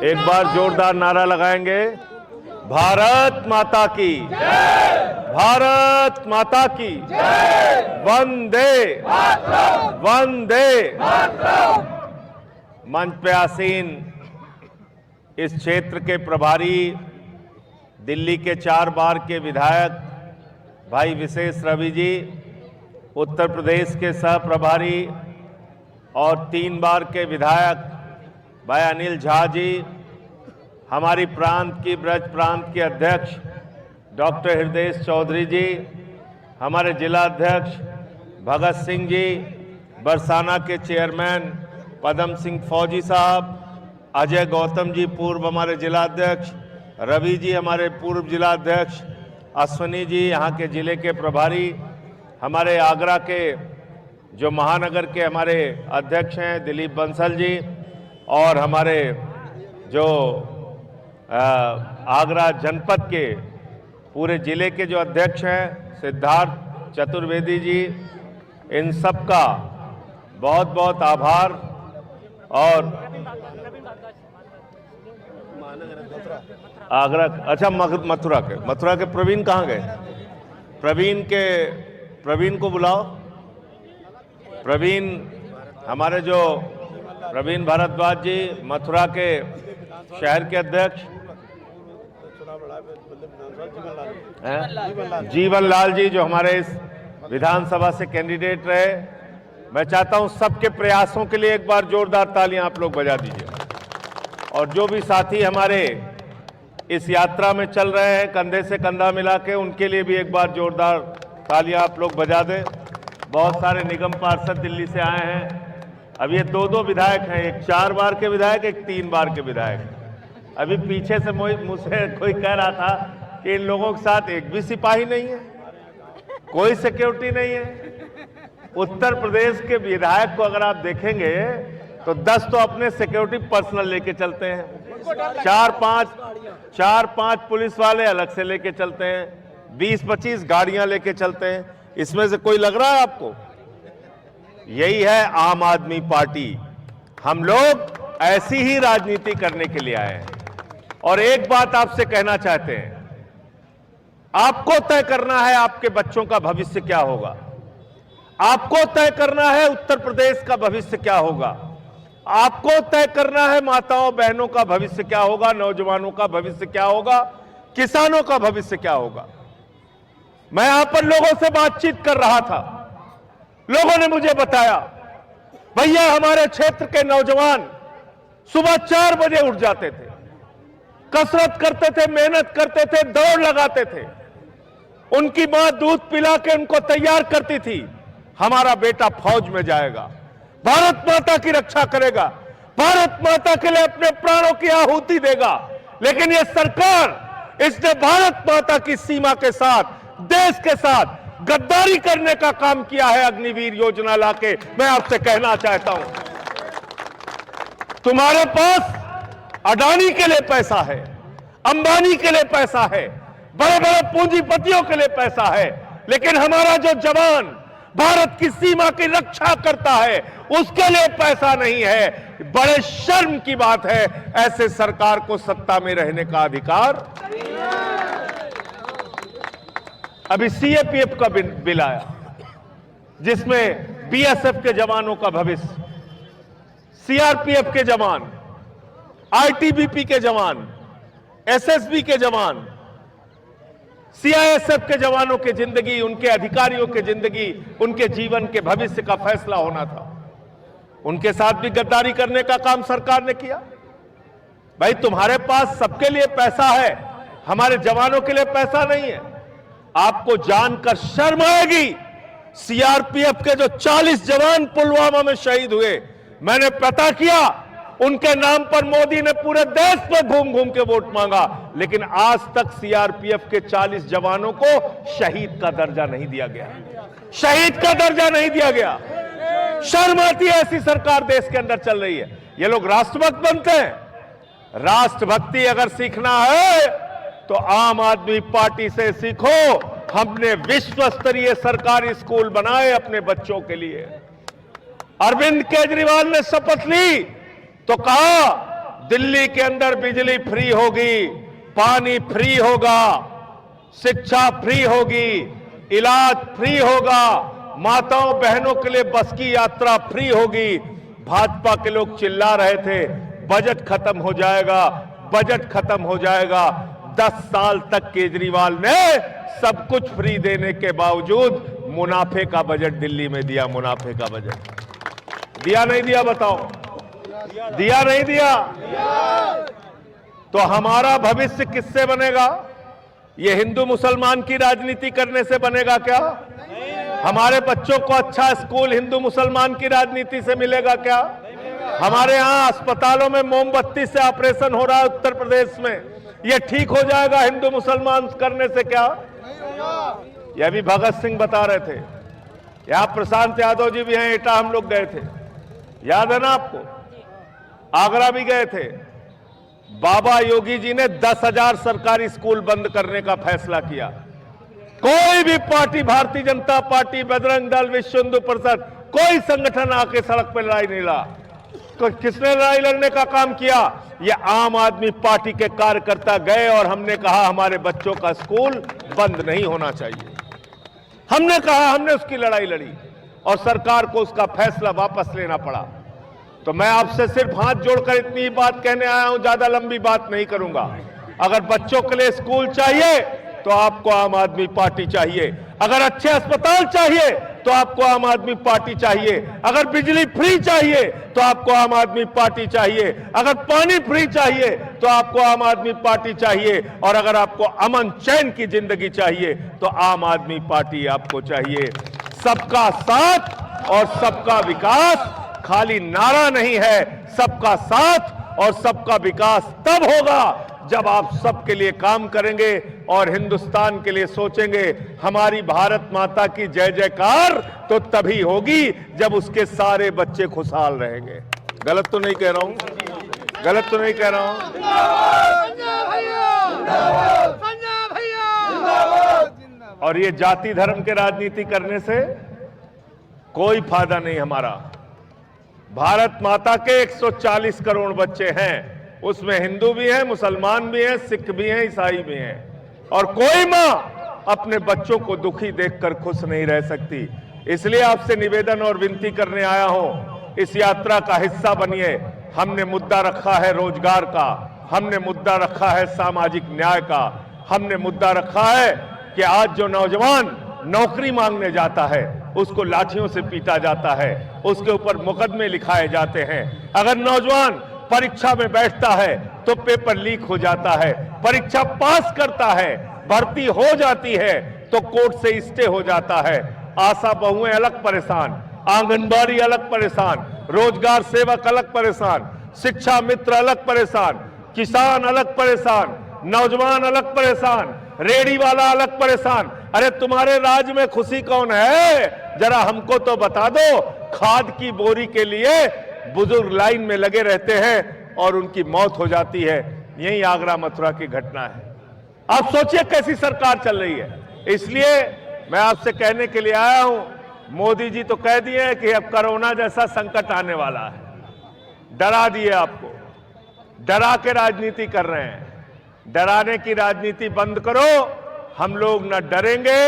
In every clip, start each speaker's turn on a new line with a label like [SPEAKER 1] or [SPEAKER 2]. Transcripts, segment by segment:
[SPEAKER 1] एक बार जोरदार नारा लगाएंगे, भारत माता की भारत माता की वंदे वंदे। मंच पे आसीन इस क्षेत्र के प्रभारी, दिल्ली के 4 बार के विधायक भाई विशेष रवि जी, उत्तर प्रदेश के सह प्रभारी और 3 बार के विधायक भाई अनिल झा जी, हमारी प्रांत की ब्रज प्रांत के अध्यक्ष डॉक्टर हृदय चौधरी जी, हमारे जिला अध्यक्ष भगत सिंह जी, बरसाना के चेयरमैन पदम सिंह फौजी साहब, अजय गौतम जी पूर्व हमारे जिला अध्यक्ष, रवि जी हमारे पूर्व जिला अध्यक्ष, अश्वनी जी यहाँ के जिले के प्रभारी, हमारे आगरा के जो महानगर के हमारे अध्यक्ष हैं दिलीप बंसल जी, और हमारे जो आगरा जनपद के पूरे जिले के जो अध्यक्ष हैं सिद्धार्थ चतुर्वेदी जी, इन सब का बहुत बहुत आभार। और आगरा, अच्छा मथुरा के प्रवीण कहाँ गए? प्रवीण को बुलाओ। प्रवीण हमारे जो प्रवीण भारद्वाज जी, मथुरा के शहर के अध्यक्ष, जीवन लाल जी जो हमारे इस विधानसभा से कैंडिडेट रहे। मैं चाहता हूं सबके प्रयासों के लिए एक बार जोरदार तालियां आप लोग बजा दीजिए। और जो भी साथी हमारे इस यात्रा में चल रहे हैं कंधे से कंधा मिला के, उनके लिए भी एक बार जोरदार तालियां आप लोग बजा दें। बहुत सारे निगम पार्षद दिल्ली से आए हैं। अब ये 2-2 विधायक हैं, एक 4 बार के विधायक, एक 3 बार के विधायक। अभी पीछे से मुझसे कोई कह रहा था कि इन लोगों के साथ एक भी सिपाही नहीं है, कोई सिक्योरिटी नहीं है। उत्तर प्रदेश के विधायक को अगर आप देखेंगे तो 10 तो अपने सिक्योरिटी पर्सनल लेके चलते हैं, 4-5 पुलिस वाले अलग से लेके चलते हैं, 20-25 गाड़ियां लेके चलते हैं। इसमें से कोई लग रहा है आपको? यही है आम आदमी पार्टी। हम लोग ऐसी ही राजनीति करने के लिए आए हैं। और एक बात आपसे कहना चाहते हैं, आपको तय करना है आपके बच्चों का भविष्य क्या होगा, आपको तय करना है उत्तर प्रदेश का भविष्य क्या होगा, आपको तय करना है माताओं बहनों का भविष्य क्या होगा, नौजवानों का भविष्य क्या होगा, किसानों का भविष्य क्या होगा। मैं यहां पर लोगों से बातचीत कर रहा था, लोगों ने मुझे बताया, भैया हमारे क्षेत्र के नौजवान सुबह 4 बजे उठ जाते थे, कसरत करते थे, मेहनत करते थे, दौड़ लगाते थे। उनकी मां दूध पिला के उनको तैयार करती थी, हमारा बेटा फौज में जाएगा, भारत माता की रक्षा करेगा, भारत माता के लिए अपने प्राणों की आहुति देगा। लेकिन यह सरकार, इसने भारत माता की सीमा के साथ, देश के साथ गद्दारी करने का काम किया है। अग्निवीर योजना लाके मैं आपसे कहना चाहता हूं, तुम्हारे पास अडानी के लिए पैसा है, अंबानी के लिए पैसा है, बड़े बड़े पूंजीपतियों के लिए पैसा है, लेकिन हमारा जो जवान भारत की सीमा की रक्षा करता है उसके लिए पैसा नहीं है। बड़े शर्म की बात है, ऐसे सरकार को सत्ता में रहने का अधिकार। अभी सीएपीएफ का बिल आया जिसमें बीएसएफ के जवानों का भविष्य, सीआरपीएफ के जवान, आईटीबीपी के जवान, एसएसबी के जवान, सीआईएसएफ के जवानों की जिंदगी, उनके अधिकारियों की जिंदगी, उनके जीवन के भविष्य का फैसला होना था। उनके साथ भी गद्दारी करने का काम सरकार ने किया। भाई तुम्हारे पास सबके लिए पैसा है, हमारे जवानों के लिए पैसा नहीं है। आपको जानकर शर्म आएगी, सीआरपीएफ के जो 40 जवान पुलवामा में शहीद हुए, मैंने पता किया, उनके नाम पर मोदी ने पूरे देश में घूम घूम के वोट मांगा, लेकिन आज तक सीआरपीएफ के 40 जवानों को शहीद का दर्जा नहीं दिया गया, शहीद का दर्जा नहीं दिया गया। शर्म आती है, ऐसी सरकार देश के अंदर चल रही है। ये लोग राष्ट्रभक्त बनते हैं। राष्ट्रभक्ति अगर सीखना है तो आम आदमी पार्टी से सीखो। हमने विश्व स्तरीय सरकारी स्कूल बनाए अपने बच्चों के लिए। अरविंद केजरीवाल ने शपथ ली तो कहा दिल्ली के अंदर बिजली फ्री होगी, पानी फ्री होगा, शिक्षा फ्री होगी, इलाज फ्री होगा, माताओं बहनों के लिए बस की यात्रा फ्री होगी। भाजपा के लोग चिल्ला रहे थे बजट खत्म हो जाएगा, बजट खत्म हो जाएगा। 10 साल तक केजरीवाल ने सब कुछ फ्री देने के बावजूद मुनाफे का बजट दिल्ली में दिया। मुनाफे का बजट दिया नहीं दिया? बताओ, दिया नहीं दिया? तो हमारा भविष्य किससे बनेगा? ये हिंदू मुसलमान की राजनीति करने से बनेगा क्या? हमारे बच्चों को अच्छा स्कूल हिंदू मुसलमान की राजनीति से मिलेगा क्या? हमारे यहां अस्पतालों में मोमबत्ती से ऑपरेशन हो रहा है उत्तर प्रदेश में, यह ठीक हो जाएगा हिंदू मुसलमान करने से क्या? यह भी भगत सिंह बता रहे थे। यहां प्रशांत यादव जी भी हैं, एटा हम लोग गए थे, याद है ना आपको? आगरा भी गए थे। बाबा योगी जी ने 10,000 सरकारी स्कूल बंद करने का फैसला किया। कोई भी पार्टी, भारतीय जनता पार्टी, बजरंग दल, विश्व हिंदू परिषद, कोई संगठन आके सड़क पर लड़ाई नहीं लड़ा। तो किसने लड़ाई लड़ने का काम किया? ये आम आदमी पार्टी के कार्यकर्ता गए और हमने कहा हमारे बच्चों का स्कूल बंद नहीं होना चाहिए। हमने कहा, हमने उसकी लड़ाई लड़ी और सरकार को उसका फैसला वापस लेना पड़ा। तो मैं आपसे सिर्फ हाथ जोड़कर इतनी बात कहने आया हूं, ज्यादा लंबी बात नहीं करूंगा। अगर बच्चों के लिए स्कूल चाहिए तो आपको आम आदमी पार्टी चाहिए। अगर अच्छे अस्पताल चाहिए तो आपको आम आदमी पार्टी चाहिए। अगर बिजली फ्री चाहिए तो आपको आम आदमी पार्टी चाहिए। अगर पानी फ्री चाहिए तो आपको आम आदमी पार्टी चाहिए। और अगर आपको अमन चैन की जिंदगी चाहिए तो आम आदमी पार्टी आपको चाहिए। सबका साथ और सबका विकास खाली नारा नहीं है, सबका साथ और सबका विकास तब होगा जब आप सबके लिए काम करेंगे और हिंदुस्तान के लिए सोचेंगे। हमारी भारत माता की जय जयकार तो तभी होगी जब उसके सारे बच्चे खुशहाल रहेंगे। गलत तो नहीं कह रहा हूं? गलत तो नहीं कह रहा हूं? और ये जाति धर्म के राजनीति करने से कोई फायदा नहीं हमारा। भारत माता के 140 करोड़ बच्चे हैं, उसमें हिंदू भी हैं, मुसलमान भी हैं, सिख भी हैं, ईसाई भी हैं। और कोई मां अपने बच्चों को दुखी देखकर खुश नहीं रह सकती। इसलिए आपसे निवेदन और विनती करने आया हूं, इस यात्रा का हिस्सा बनिए। हमने मुद्दा रखा है रोजगार का, हमने मुद्दा रखा है सामाजिक न्याय का, हमने मुद्दा रखा है कि आज जो नौजवान नौकरी मांगने जाता है उसको लाठियों से पीटा जाता है, उसके ऊपर मुकदमे लिखाए जाते हैं। अगर नौजवान परीक्षा में बैठता है तो पेपर लीक हो जाता है, परीक्षा पास करता है, भर्ती हो जाती है तो कोर्ट से स्टे हो जाता है। आशा बहुएं अलग परेशान, आंगनबाड़ी अलग परेशान, रोजगार सेवक अलग परेशान, शिक्षा मित्र अलग परेशान, किसान अलग परेशान, नौजवान अलग परेशान, रेडी वाला अलग परेशान। अरे तुम्हारे राज्य में खुशी कौन है? जरा हमको तो बता दो। खाद की बोरी के लिए बुजुर्ग लाइन में लगे रहते हैं और उनकी मौत हो जाती है। यही आगरा मथुरा की घटना है। आप सोचिए कैसी सरकार चल रही है। इसलिए मैं आपसे कहने के लिए आया हूं, मोदी जी तो कह दिए हैं कि अब कोरोना जैसा संकट आने वाला है। डरा दिए आपको, डरा के राजनीति कर रहे हैं। डराने की राजनीति बंद करो। हम लोग न डरेंगे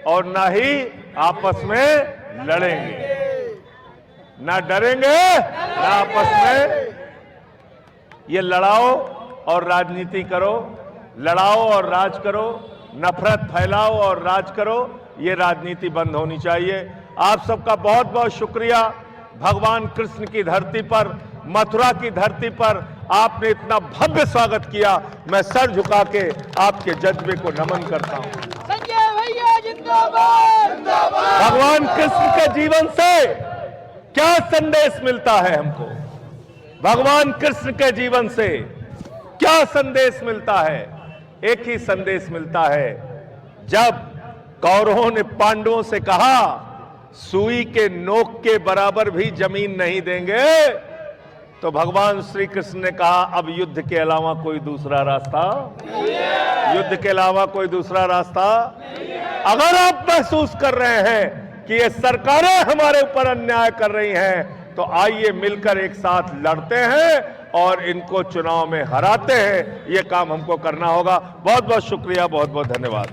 [SPEAKER 1] और न ही आपस में लड़ेंगे। ना डरेंगे ना आपस में। ये लड़ाओ और राजनीति करो, लड़ाओ और राज करो, नफरत फैलाओ और राज करो। ये राजनीति बंद होनी चाहिए। आप सबका बहुत बहुत शुक्रिया। भगवान कृष्ण की धरती पर, मथुरा की धरती पर आपने इतना भव्य स्वागत किया। मैं सर झुका के आपके जज्बे को नमन करता हूं।
[SPEAKER 2] संजय भैया जिंदाबाद।
[SPEAKER 1] भगवान कृष्ण के जीवन से क्या संदेश मिलता है हमको? भगवान कृष्ण के जीवन से क्या संदेश मिलता है? एक ही संदेश मिलता है। जब कौरवों ने पांडवों से कहा सुई के नोक के बराबर भी जमीन नहीं देंगे, तो भगवान श्री कृष्ण ने कहा अब युद्ध के अलावा कोई दूसरा रास्ता, युद्ध के अलावा कोई दूसरा रास्ता। अगर आप महसूस कर रहे हैं कि ये सरकारें हमारे ऊपर अन्याय कर रही हैं, तो आइए मिलकर एक साथ लड़ते हैं और इनको चुनाव में हराते हैं। ये काम हमको करना होगा। बहुत बहुत शुक्रिया, बहुत बहुत धन्यवाद।